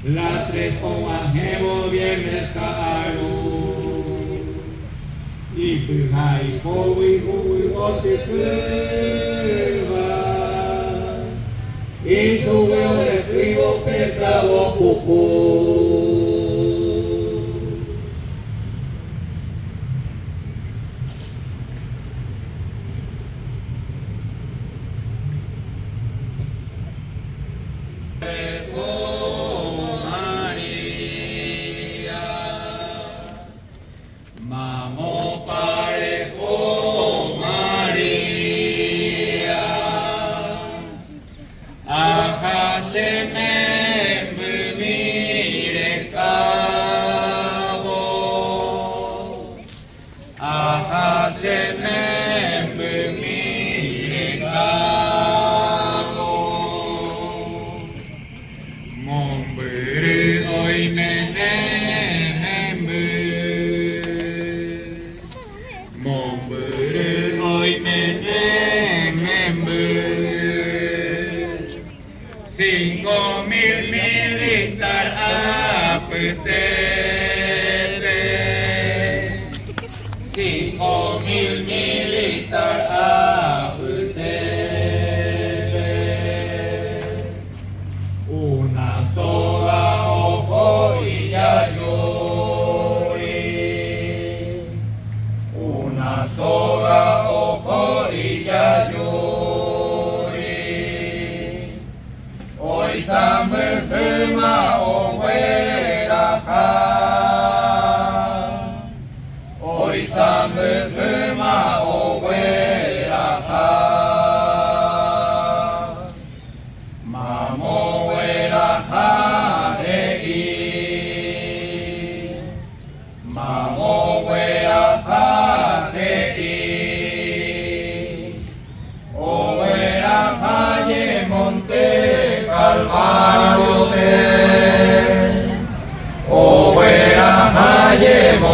La tres con angemo viernes caro. Y pujai kowi kowi ote prueba. Y su veo de trigo pecado pupu.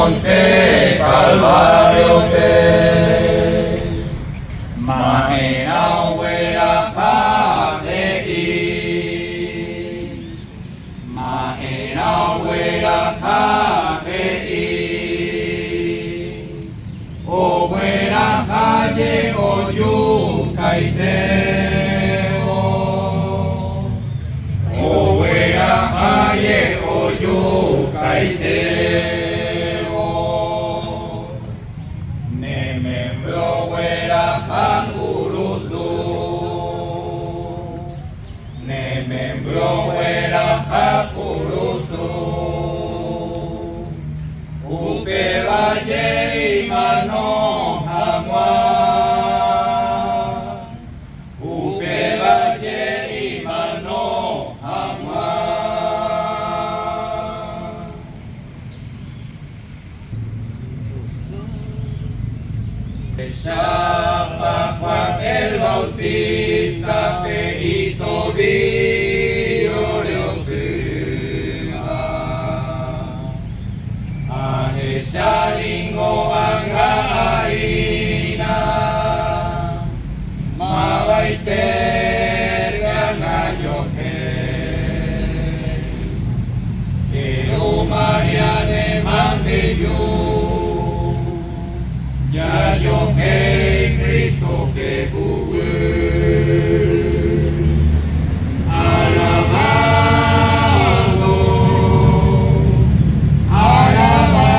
Monte Calvario te Mahena Wera Padei Mahena Wera Padei O Wera Calle O Yucaiteo O Wera Calle O Yucaiteo Juan el Bautista Perito Virorio Suma Ajesharingo Angaina Mabaiter Ganayoke Pero María de Mandeyu Ya yo hey Cristo que alabado, alabado,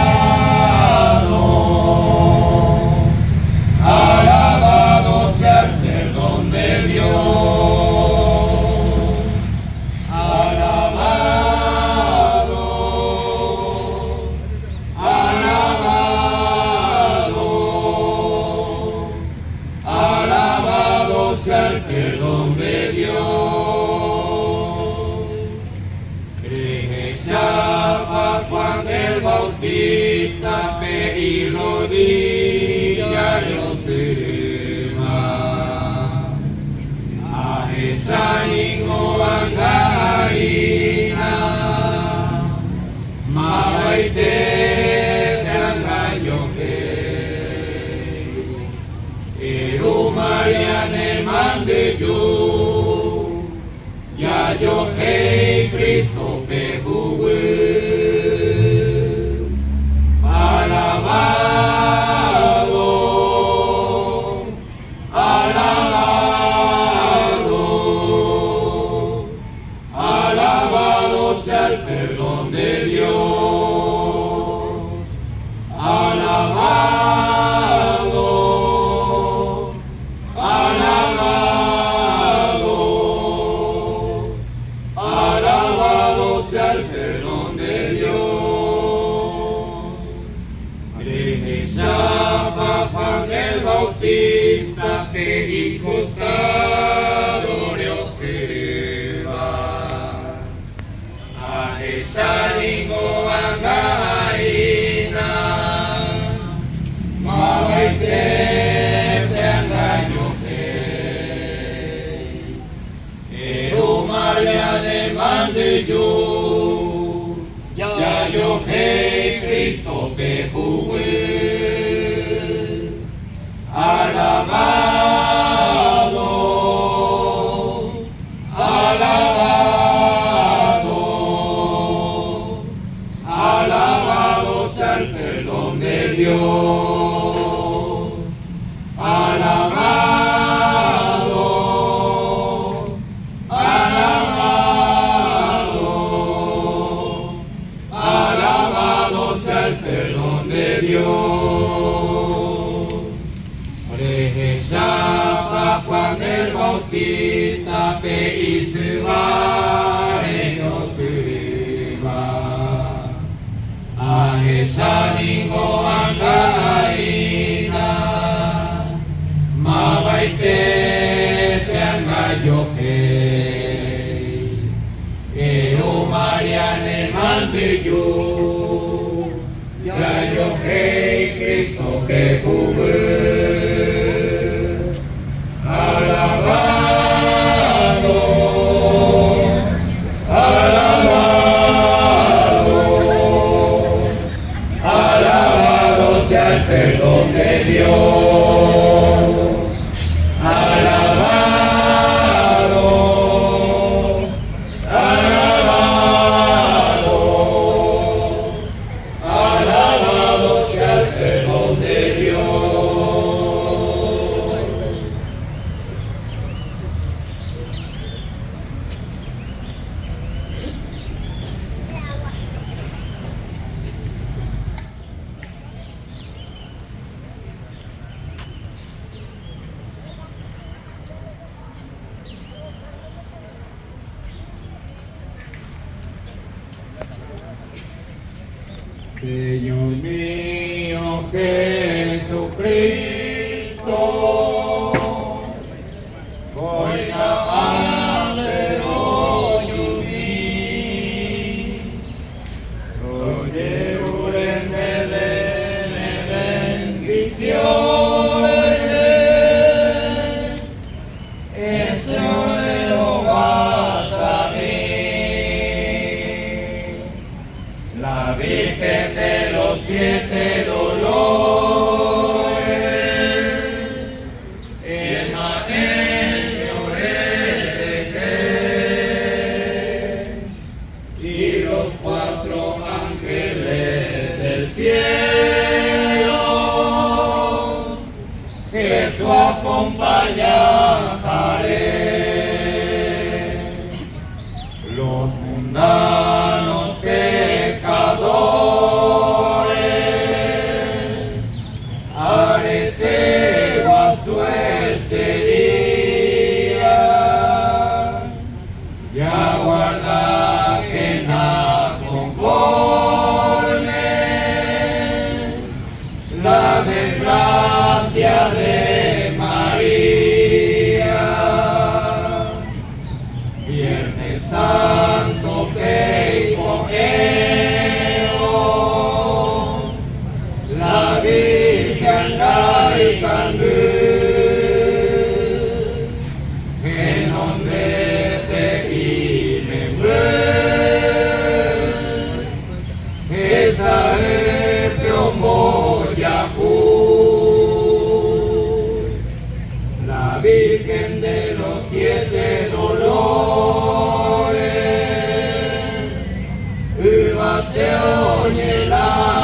alabado sea el perdón de Dios, alabado, alabado. Sea el perdón de Dios. Regresaba Juan el Bautista, y rodilla los firma. A esa ingobangaina, mabaite Mariane mande yo, ya yo hey Cristo Pejuwe. Alabado, alabado, alabado sea el perdón de Dios. Alabado, alabado, alabado sea el perdón de Dios. Juan el Bautista, fe y costado Dioseba. Ahesaringo angaina, mawaite angayoke. Ero Maria de Mandeyu, ya yo Cristo pejuwe. Alabado, alabado, alabado sea el perdón de Dios. Alabado, alabado, alabado sea el perdón de Dios. Juan el Bautista, pe isba Dioseba. Ahesaningo angaina, mawaite angayoke. Ero Mariane Mandeyu, ya yo Cristo que jugué. Alabado, alabado, alabado sea el perdón de Dios. Alabado, alabado, alabado sea el perdón de Dios. Señor mío Jesucristo, voy a amaro yumi, oye urende me bendiciones, ese orero vas a mí. La Virgen de los 7 dolores, Emmanuel me oré, y los 4 ángeles del cielo, que su acompañaré. Los mundanos pescadores, arecebo a su día, ya guarda que nada conforme la desgracia de María. te oye la